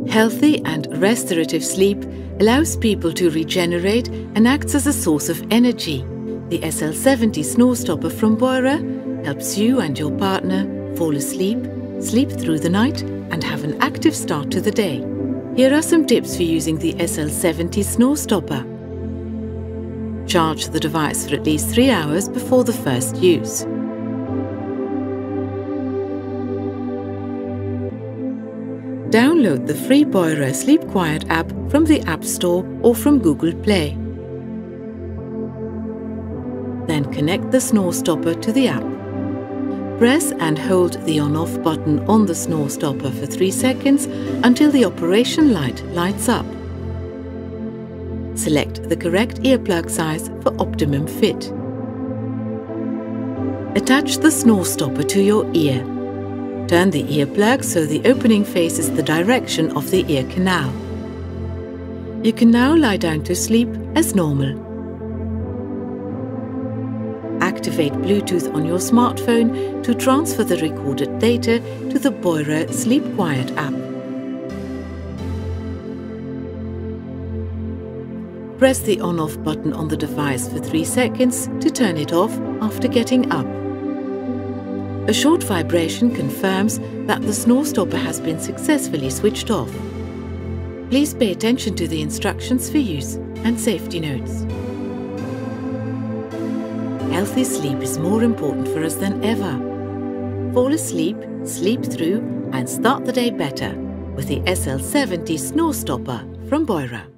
Healthy and restorative sleep allows people to regenerate and acts as a source of energy. The SL70 snore stopper from Borre helps you and your partner fall asleep, sleep through the night, and have an active start to the day. Here are some tips for using the SL70 snore stopper. Charge the device for at least 3 hours before the first use. Download the free Borre SleepQuiet app from the App Store or from Google Play. Then connect the snore stopper to the app. Press and hold the on-off button on the snore stopper for 3 seconds until the operation light lights up. Select the correct earplug size for optimum fit. Attach the snore stopper to your ear. Turn the earplug so the opening faces the direction of the ear canal. You can now lie down to sleep as normal. Activate Bluetooth on your smartphone to transfer the recorded data to the Borre SleepQuiet app. Press the on-off button on the device for 3 seconds to turn it off after getting up. A short vibration confirms that the snore stopper has been successfully switched off. Please pay attention to the instructions for use and safety notes. Healthy sleep is more important for us than ever. Fall asleep, sleep through, and start the day better with the SL70 snore stopper from Borre.